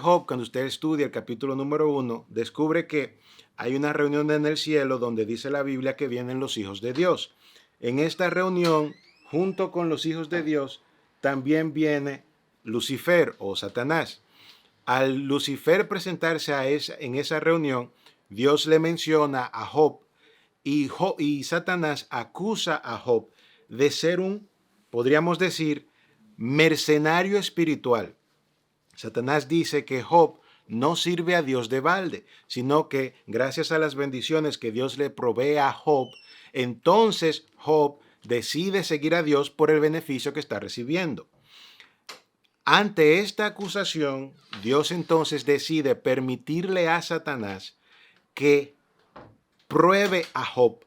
Job, cuando usted estudia el capítulo número 1, descubre que hay una reunión en el cielo donde dice la Biblia que vienen los hijos de Dios. En esta reunión, junto con los hijos de Dios, también viene Lucifer o Satanás. Al Lucifer presentarse en esa reunión, Dios le menciona a Job y Satanás acusa a Job de ser podríamos decir, mercenario espiritual. Satanás dice que Job no sirve a Dios de balde, sino que gracias a las bendiciones que Dios le provee a Job, entonces Job decide seguir a Dios por el beneficio que está recibiendo. Ante esta acusación, Dios entonces decide permitirle a Satanás que pruebe a Job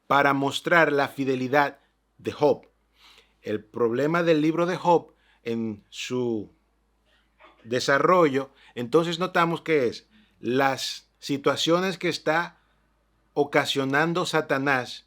para mostrar la fidelidad de Job. El problema del libro de Job en su desarrollo, entonces notamos que es las situaciones que está ocasionando Satanás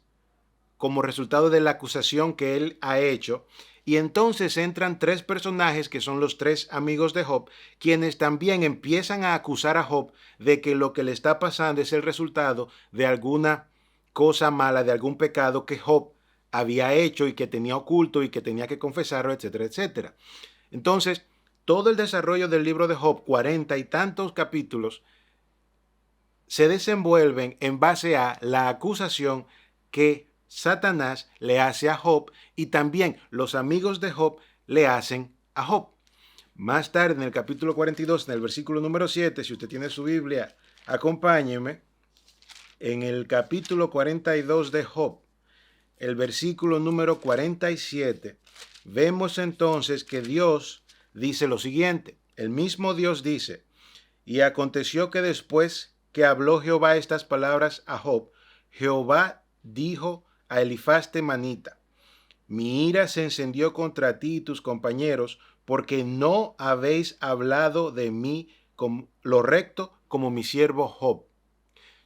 como resultado de la acusación que él ha hecho. Y entonces entran tres personajes que son los tres amigos de Job, quienes también empiezan a acusar a Job de que lo que le está pasando es el resultado de alguna cosa mala, de algún pecado que Job había hecho y que tenía oculto y que tenía que confesarlo, etcétera, etcétera. Entonces, todo el desarrollo del libro de Job, 40 y tantos capítulos, se desenvuelven en base a la acusación que Satanás le hace a Job y también los amigos de Job le hacen a Job. Más tarde, en el capítulo 42, en el versículo número 7, si usted tiene su Biblia, acompáñeme. En el capítulo 42 de Job, el versículo número 47, vemos entonces que Dios dice lo siguiente. El mismo Dios dice: y aconteció que después que habló Jehová estas palabras a Job, Jehová dijo a Elifaz temanita: mi ira se encendió contra ti y tus compañeros, porque no habéis hablado de mí con lo recto como mi siervo Job.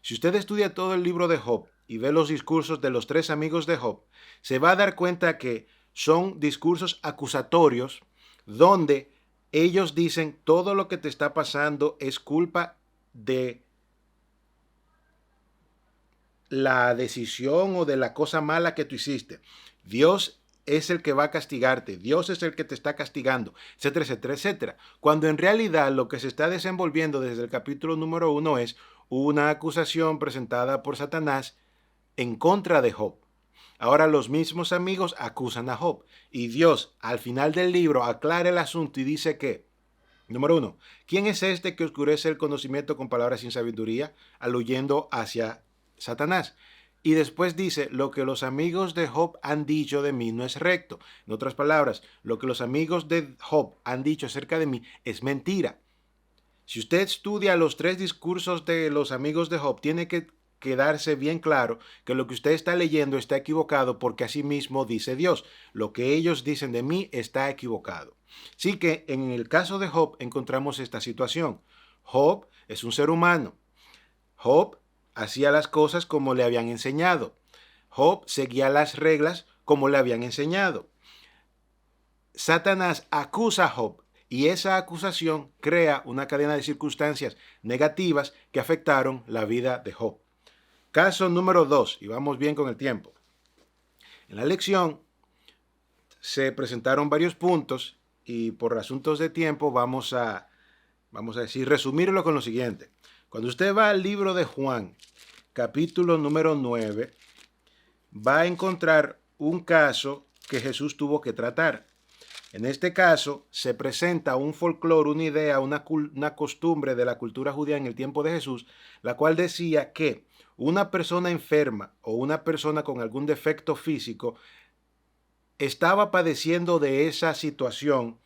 Si usted estudia todo el libro de Job y ve los discursos de los tres amigos de Job, se va a dar cuenta que son discursos acusatorios donde ellos dicen todo lo que te está pasando es culpa de la decisión o de la cosa mala que tú hiciste. Dios es el que va a castigarte, Dios es el que te está castigando, etcétera, etcétera, etcétera. Cuando en realidad lo que se está desenvolviendo desde el capítulo número 1 es una acusación presentada por Satanás en contra de Job. Ahora los mismos amigos acusan a Job y Dios al final del libro aclara el asunto y dice que, número 1, ¿quién es este que oscurece el conocimiento con palabras sin sabiduría, aluyendo hacia Satanás? Y después dice: lo que los amigos de Job han dicho de mí no es recto. En otras palabras, lo que los amigos de Job han dicho acerca de mí es mentira. Si usted estudia los tres discursos de los amigos de Job, tiene que quedarse bien claro que lo que usted está leyendo está equivocado, porque así mismo dice Dios: lo que ellos dicen de mí está equivocado. Así que en el caso de Job encontramos esta situación. Job es un ser humano. Job hacía las cosas como le habían enseñado. Job seguía las reglas como le habían enseñado. Satanás acusa a Job y esa acusación crea una cadena de circunstancias negativas que afectaron la vida de Job. Caso número 2, y vamos bien con el tiempo. En la lección se presentaron varios puntos y por asuntos de tiempo vamos a decir, resumirlo con lo siguiente. Cuando usted va al libro de Juan, capítulo número 9, va a encontrar un caso que Jesús tuvo que tratar. En este caso se presenta un folclore, una idea, una costumbre de la cultura judía en el tiempo de Jesús, la cual decía que una persona enferma o una persona con algún defecto físico estaba padeciendo de esa situación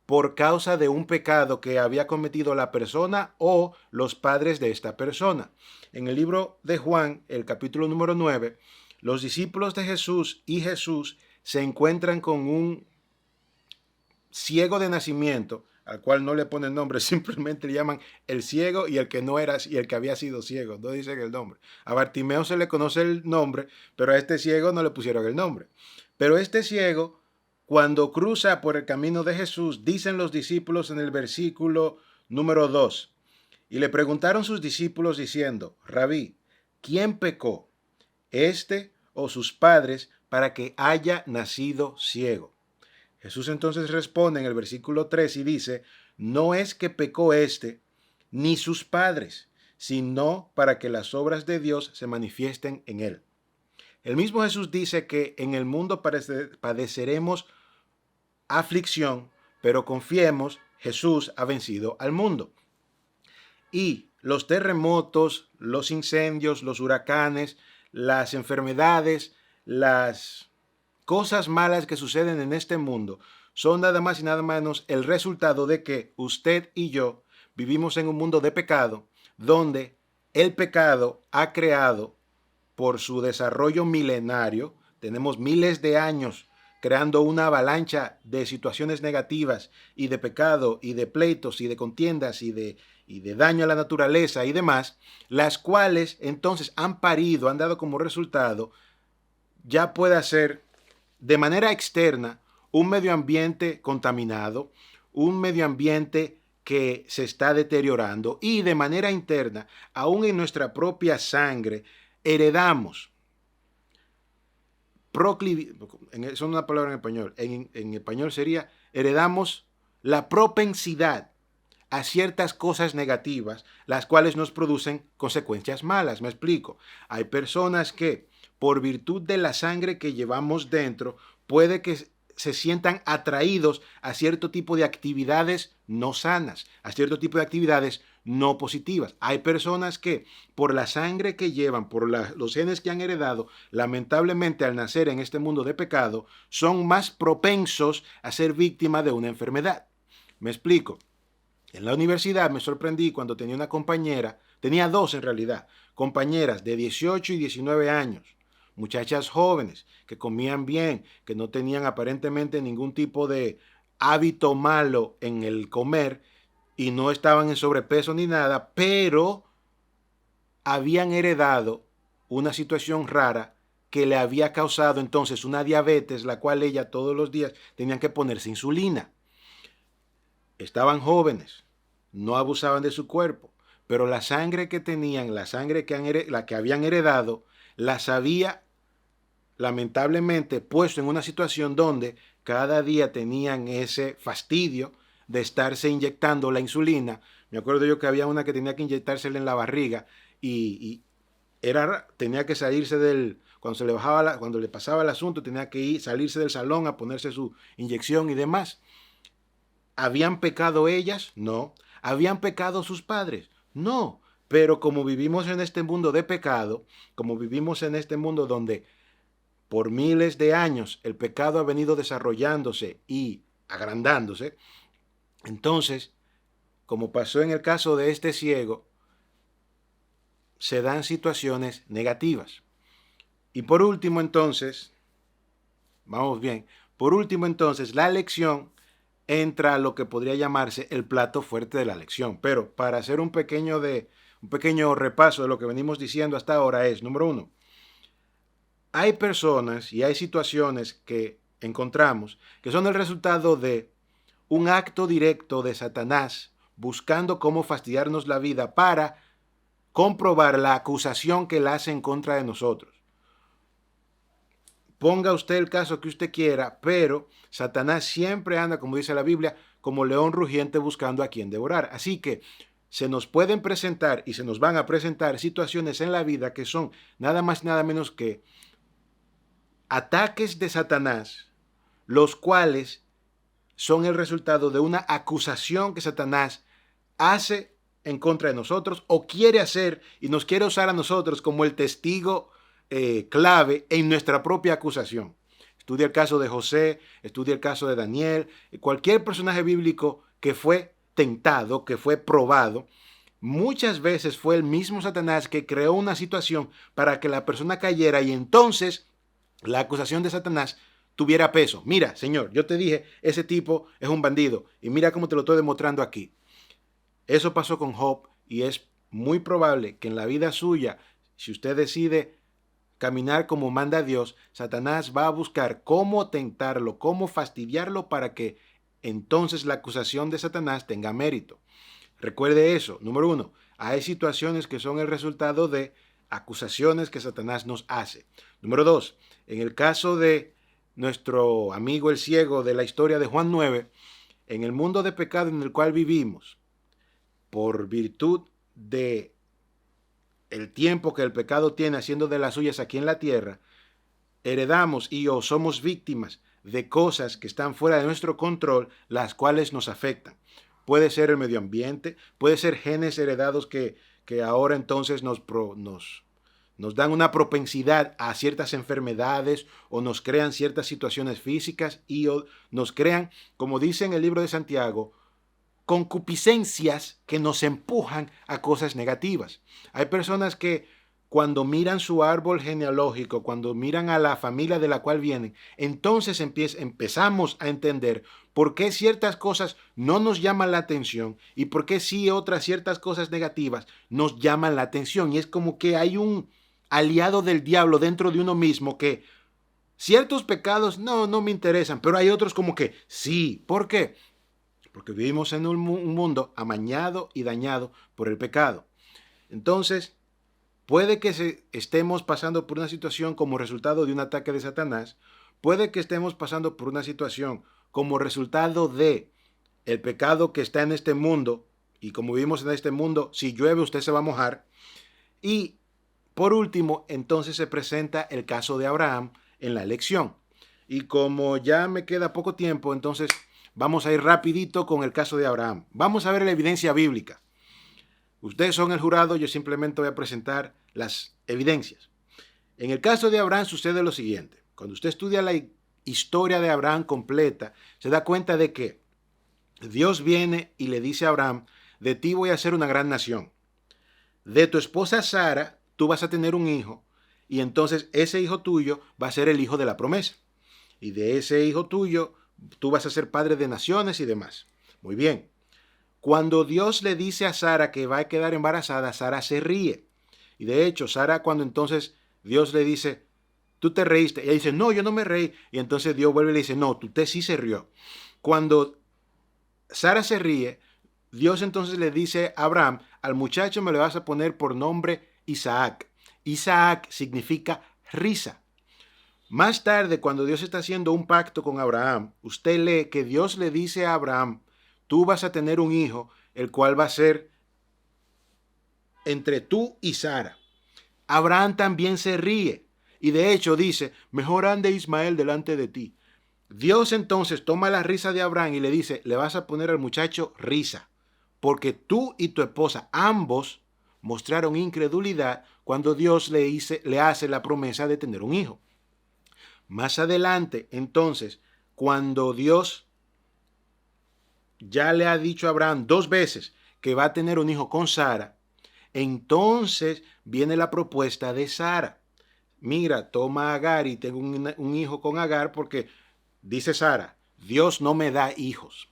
por causa de un pecado que había cometido la persona o los padres de esta persona. En el libro de Juan, el capítulo número 9, los discípulos de Jesús y Jesús se encuentran con un ciego de nacimiento, al cual no le ponen nombre, simplemente le llaman el ciego y el que no era y el que había sido ciego, no dicen el nombre. A Bartimeo se le conoce el nombre, pero a este ciego no le pusieron el nombre. Pero este ciego, cuando cruza por el camino de Jesús, dicen los discípulos en el versículo Número 2. Y le preguntaron sus discípulos diciendo, Rabí, ¿quién pecó, este o sus padres, para que haya nacido ciego? Jesús entonces responde en el versículo 3 y dice, no es que pecó este ni sus padres, sino para que las obras de Dios se manifiesten en él. El mismo Jesús dice que en el mundo padeceremos aflicción, pero confiemos, Jesús ha vencido al mundo. Y los terremotos, los incendios, los huracanes, las enfermedades, las cosas malas que suceden en este mundo son nada más y nada menos el resultado de que usted y yo vivimos en un mundo de pecado, donde el pecado ha creado, por su desarrollo milenario, tenemos miles de años creando una avalancha de situaciones negativas y de pecado y de pleitos y de contiendas y de daño a la naturaleza y demás, las cuales entonces han parido, han dado como resultado, ya pueda ser de manera externa un medio ambiente contaminado, un medio ambiente que se está deteriorando, y de manera interna, aún en nuestra propia sangre, heredamos eso es una palabra en español, en español sería heredamos la propensidad a ciertas cosas negativas, las cuales nos producen consecuencias malas. Me explico. Hay personas que, por virtud de la sangre que llevamos dentro, puede que se sientan atraídos a cierto tipo de actividades no sanas, a cierto tipo de actividades no positivas. Hay personas que, por la sangre que llevan, por los genes que han heredado, lamentablemente al nacer en este mundo de pecado, son más propensos a ser víctimas de una enfermedad. Me explico. En la universidad me sorprendí cuando tenía una compañera, tenía dos en realidad, compañeras de 18 y 19 años, muchachas jóvenes que comían bien, que no tenían aparentemente ningún tipo de hábito malo en el comer y no estaban en sobrepeso ni nada, pero habían heredado una situación rara que le había causado entonces una diabetes, la cual ella todos los días tenían que ponerse insulina. Estaban jóvenes, no abusaban de su cuerpo, pero la sangre que tenían, la sangre la que habían heredado, las había lamentablemente puesto en una situación donde cada día tenían ese fastidio de estarse inyectando la insulina. Me acuerdo yo que había una que tenía que inyectársela en la barriga y tenía que salirse cuando se le bajaba cuando le pasaba el asunto, tenía que salirse del salón a ponerse su inyección y demás. ¿Habían pecado ellas? No. ¿Habían pecado sus padres? No. Pero como vivimos en este mundo de pecado, como vivimos en este mundo donde por miles de años el pecado ha venido desarrollándose y agrandándose, entonces, como pasó en el caso de este ciego, se dan situaciones negativas. Y por último, entonces, vamos bien, por último, entonces, la lección entra a lo que podría llamarse el plato fuerte de la lección. Pero para hacer un pequeño repaso de lo que venimos diciendo hasta ahora es, número uno, hay personas y hay situaciones que encontramos que son el resultado de un acto directo de Satanás buscando cómo fastidiarnos la vida para comprobar la acusación que él hace en contra de nosotros. Ponga usted el caso que usted quiera, pero Satanás siempre anda, como dice la Biblia, como león rugiente buscando a quien devorar. Así que se nos pueden presentar y se nos van a presentar situaciones en la vida que son nada más y nada menos que ataques de Satanás, los cuales son el resultado de una acusación que Satanás hace en contra de nosotros o quiere hacer y nos quiere usar a nosotros como el testigo clave en nuestra propia acusación. Estudia el caso de José, estudia el caso de Daniel, cualquier personaje bíblico que fue tentado, que fue probado. Muchas veces fue el mismo Satanás que creó una situación para que la persona cayera y entonces la acusación de Satanás tuviera peso. Mira, Señor, yo te dije, ese tipo es un bandido y mira cómo te lo estoy demostrando aquí. Eso pasó con Job y es muy probable que en la vida suya, si usted decide caminar como manda Dios, Satanás va a buscar cómo tentarlo, cómo fastidiarlo para que entonces la acusación de Satanás tenga mérito. Recuerde eso. Número uno, hay situaciones que son el resultado de acusaciones que Satanás nos hace. Número dos, en el caso de nuestro amigo el ciego de la historia de Juan 9, en el mundo de pecado en el cual vivimos, por virtud de el tiempo que el pecado tiene haciendo de las suyas aquí en la tierra, heredamos y o somos víctimas de cosas que están fuera de nuestro control, las cuales nos afectan. Puede ser el medio ambiente, puede ser genes heredados que ahora entonces nos dan una propensidad a ciertas enfermedades o nos crean ciertas situaciones físicas y o nos crean, como dice en el libro de Santiago, concupiscencias que nos empujan a cosas negativas. Hay personas que cuando miran su árbol genealógico, cuando miran a la familia de la cual vienen, entonces empezamos a entender por qué ciertas cosas no nos llaman la atención y por qué sí otras ciertas cosas negativas nos llaman la atención. Y es como que hay un aliado del diablo dentro de uno mismo que ciertos pecados no me interesan, pero hay otros como que sí. ¿Por qué? Porque vivimos en un mundo amañado y dañado por el pecado. Entonces, puede que estemos pasando por una situación como resultado de un ataque de Satanás, puede que estemos pasando por una situación como resultado de el pecado que está en este mundo, y como vivimos en este mundo, si llueve usted se va a mojar. Y por último, entonces se presenta el caso de Abraham en la elección. Y como ya me queda poco tiempo, entonces vamos a ir rapidito con el caso de Abraham. Vamos a ver la evidencia bíblica. Ustedes son el jurado, yo simplemente voy a presentar las evidencias. En el caso de Abraham sucede lo siguiente. Cuando usted estudia la historia de Abraham completa, se da cuenta de que Dios viene y le dice a Abraham, de ti voy a hacer una gran nación. De tu esposa Sara, tú vas a tener un hijo, y entonces ese hijo tuyo va a ser el hijo de la promesa. Y de ese hijo tuyo, tú vas a ser padre de naciones y demás. Muy bien. Cuando Dios le dice a Sara que va a quedar embarazada, Sara se ríe. Y de hecho, Sara cuando entonces Dios le dice, tú te reíste, ella dice, no, yo no me reí. Y entonces Dios vuelve y le dice, no, usted sí se rió. Cuando Sara se ríe, Dios entonces le dice a Abraham, al muchacho me le vas a poner por nombre Isaac. Isaac significa risa. Más tarde, cuando Dios está haciendo un pacto con Abraham, usted lee que Dios le dice a Abraham, tú vas a tener un hijo, el cual va a ser entre tú y Sara. Abraham también se ríe y de hecho dice, mejor ande Ismael delante de ti. Dios entonces toma la risa de Abraham y le dice, le vas a poner al muchacho risa, porque tú y tu esposa ambos mostraron incredulidad cuando Dios le hace la promesa de tener un hijo. Más adelante, entonces, cuando Dios ya le ha dicho a Abraham 2 veces que va a tener un hijo con Sara, entonces viene la propuesta de Sara. Mira, toma a Agar y tengo un hijo con Agar porque, dice Sara, Dios no me da hijos.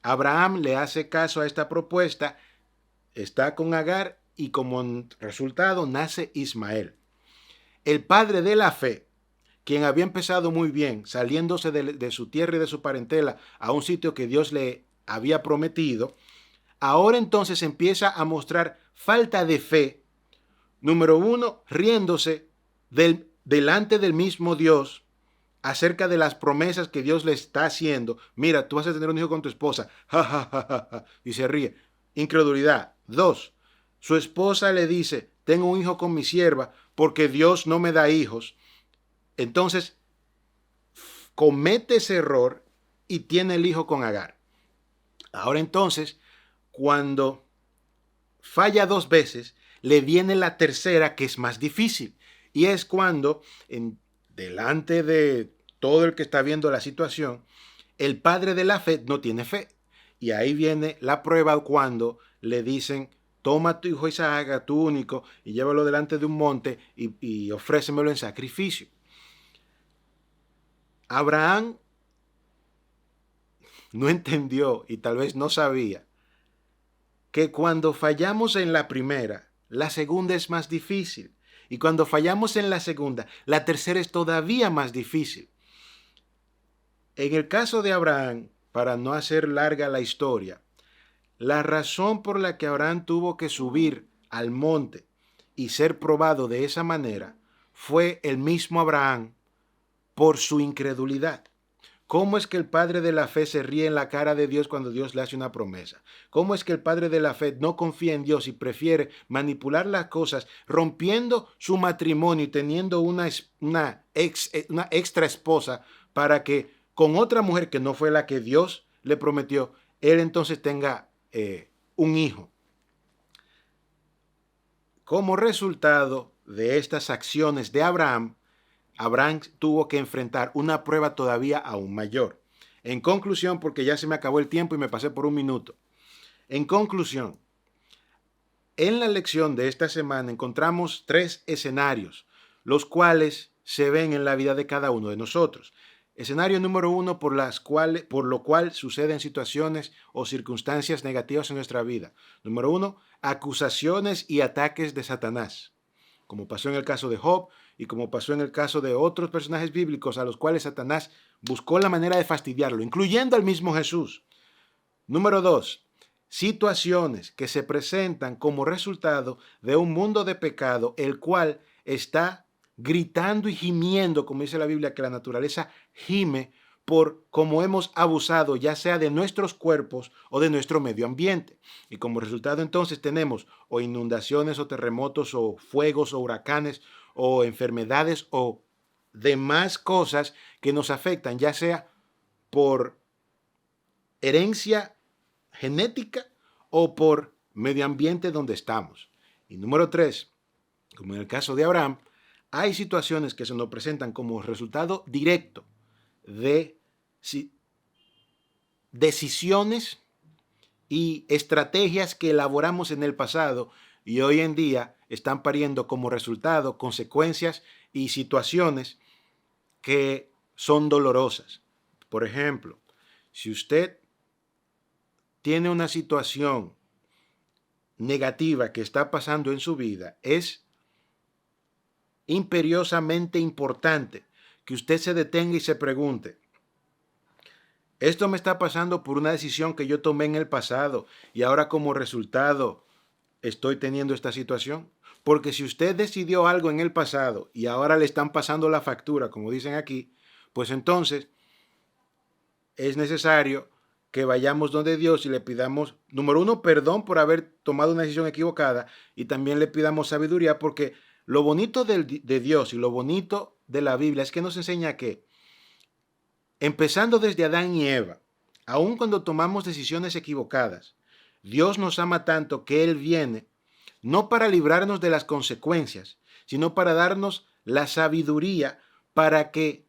Abraham le hace caso a esta propuesta, está con Agar y como resultado nace Ismael. El padre de la fe, quien había empezado muy bien, saliéndose de su tierra y de su parentela a un sitio que Dios le había prometido, ahora entonces empieza a mostrar falta de fe. Número uno, riéndose delante del mismo Dios acerca de las promesas que Dios le está haciendo. Mira, tú vas a tener un hijo con tu esposa. Ja, ja, ja, ja, ja. Y se ríe. Incredulidad. 2. Su esposa le dice, tengo un hijo con mi sierva porque Dios no me da hijos. Entonces, comete ese error y tiene el hijo con Agar. Ahora entonces, cuando falla 2 veces, le viene la tercera que es más difícil. Y es cuando, delante de todo el que está viendo la situación, el padre de la fe no tiene fe. Y ahí viene la prueba cuando le dicen, toma a tu hijo Isaac, a tu único, y llévalo delante de un monte y ofrécemelo en sacrificio. Abraham no entendió y tal vez no sabía que cuando fallamos en la primera, la segunda es más difícil. Y cuando fallamos en la segunda, la tercera es todavía más difícil. En el caso de Abraham, para no hacer larga la historia, La razón por la que Abraham tuvo que subir al monte y ser probado de esa manera fue el mismo Abraham por su incredulidad. ¿Cómo es que el padre de la fe se ríe en la cara de Dios cuando Dios le hace una promesa? ¿Cómo es que el padre de la fe no confía en Dios y prefiere manipular las cosas, rompiendo su matrimonio y teniendo una extra esposa para que con otra mujer que no fue la que Dios le prometió, él entonces tenga un hijo? Como resultado de estas acciones de Abraham, Abraham tuvo que enfrentar una prueba todavía aún mayor. En conclusión, porque ya se me acabó el tiempo y me pasé por un minuto. En conclusión, en la lección de esta semana encontramos 3 escenarios, los cuales se ven en la vida de cada uno de nosotros. Escenario número 1, por lo cual suceden situaciones o circunstancias negativas en nuestra vida. Número 1, acusaciones y ataques de Satanás, como pasó en el caso de Job y como pasó en el caso de otros personajes bíblicos a los cuales Satanás buscó la manera de fastidiarlo, incluyendo al mismo Jesús. Número 2, situaciones que se presentan como resultado de un mundo de pecado, el cual está gritando y gimiendo, como dice la Biblia, que la naturaleza gime por cómo hemos abusado, ya sea de nuestros cuerpos o de nuestro medio ambiente. Y como resultado entonces tenemos o inundaciones o terremotos o fuegos o huracanes o enfermedades o demás cosas que nos afectan, ya sea por herencia genética o por medio ambiente donde estamos. Y número 3, como en el caso de Abraham, hay situaciones que se nos presentan como resultado directo de decisiones y estrategias que elaboramos en el pasado y hoy en día están pariendo como resultado consecuencias y situaciones que son dolorosas. Por ejemplo, si usted tiene una situación negativa que está pasando en su vida, es imperiosamente importante que usted se detenga y se pregunte, esto me está pasando por una decisión que yo tomé en el pasado y ahora como resultado estoy teniendo esta situación. Porque si usted decidió algo en el pasado y ahora le están pasando la factura, como dicen aquí, pues entonces es necesario que vayamos donde Dios y le pidamos, número 1, perdón por haber tomado una decisión equivocada y también le pidamos sabiduría porque lo bonito de Dios y lo bonito de la Biblia es que nos enseña que, empezando desde Adán y Eva, aun cuando tomamos decisiones equivocadas, Dios nos ama tanto que Él viene no para librarnos de las consecuencias, sino para darnos la sabiduría para que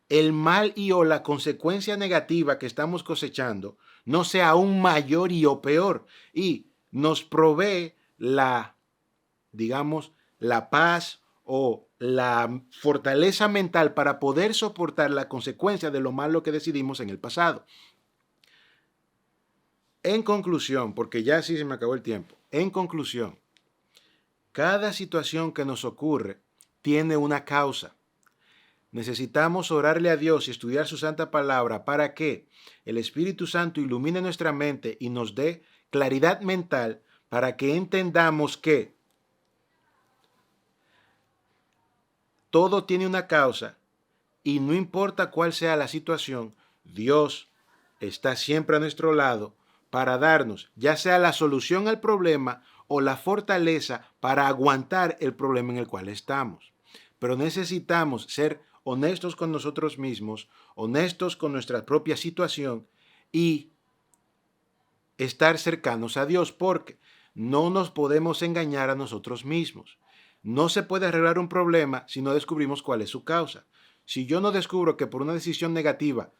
el mal y o la consecuencia negativa que estamos cosechando no sea aún mayor y o peor. Y nos provee digamos, la paz o la fortaleza mental para poder soportar la consecuencia de lo malo que decidimos en el pasado. En conclusión, porque ya sí se me acabó el tiempo, en conclusión, cada situación que nos ocurre tiene una causa. Necesitamos orarle a Dios y estudiar su santa palabra para que el Espíritu Santo ilumine nuestra mente y nos dé claridad mental para que entendamos que todo tiene una causa y no importa cuál sea la situación, Dios está siempre a nuestro lado para darnos ya sea la solución al problema o la fortaleza para aguantar el problema en el cual estamos. Pero necesitamos ser honestos con nosotros mismos, honestos con nuestra propia situación y estar cercanos a Dios, porque no nos podemos engañar a nosotros mismos. No se puede arreglar un problema si no descubrimos cuál es su causa. Si yo no descubro que por una decisión negativa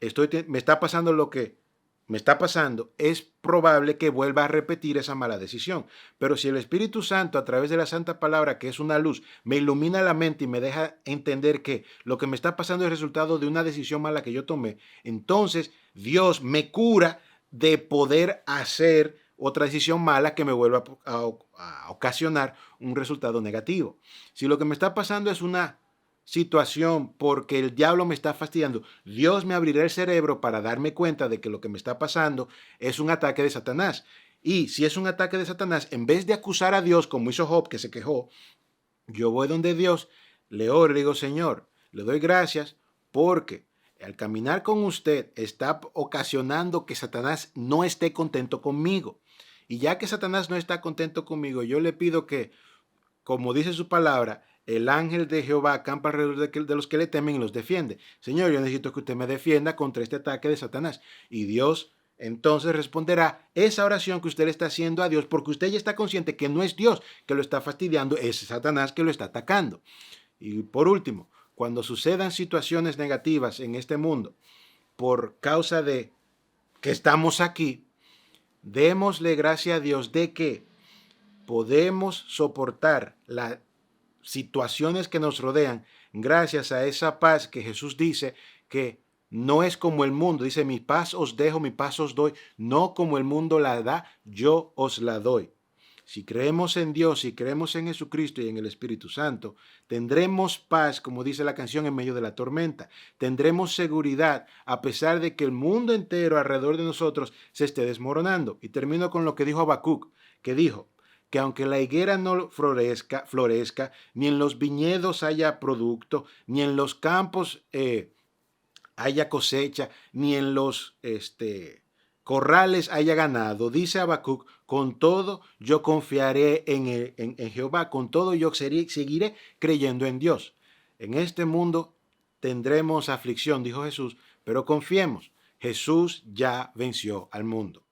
me está pasando lo que me está pasando, es probable que vuelva a repetir esa mala decisión. Pero si el Espíritu Santo, a través de la Santa Palabra, que es una luz, me ilumina la mente y me deja entender que lo que me está pasando es resultado de una decisión mala que yo tomé, entonces Dios me cura de poder hacer otra decisión mala que me vuelva a ocasionar un resultado negativo. Si lo que me está pasando es una situación porque el diablo me está fastidiando, Dios me abrirá el cerebro para darme cuenta de que lo que me está pasando es un ataque de Satanás. Y si es un ataque de Satanás, en vez de acusar a Dios como hizo Job, que se quejó, yo voy donde Dios, le oro y le digo, Señor, le doy gracias porque al caminar con usted está ocasionando que Satanás no esté contento conmigo. Y ya que Satanás no está contento conmigo, yo le pido que, como dice su palabra, el ángel de Jehová acampa alrededor de los que le temen y los defiende. Señor, yo necesito que usted me defienda contra este ataque de Satanás. Y Dios entonces responderá esa oración que usted le está haciendo a Dios, porque usted ya está consciente que no es Dios que lo está fastidiando, es Satanás que lo está atacando. Y por último, cuando sucedan situaciones negativas en este mundo por causa de que estamos aquí, démosle gracias a Dios de que podemos soportar las situaciones que nos rodean gracias a esa paz que Jesús dice que no es como el mundo. Dice, mi paz os dejo, mi paz os doy, no como el mundo la da, yo os la doy. Si creemos en Dios, si creemos en Jesucristo y en el Espíritu Santo, tendremos paz, como dice la canción, en medio de la tormenta. Tendremos seguridad a pesar de que el mundo entero alrededor de nosotros se esté desmoronando. Y termino con lo que dijo Habacuc, que dijo que aunque la higuera no florezca, ni en los viñedos haya producto, ni en los campos haya cosecha, ni en los corrales haya ganado, dice Habacuc, con todo yo confiaré en Jehová, con todo yo seguiré creyendo en Dios. En este mundo tendremos aflicción, dijo Jesús, pero confiemos, Jesús ya venció al mundo.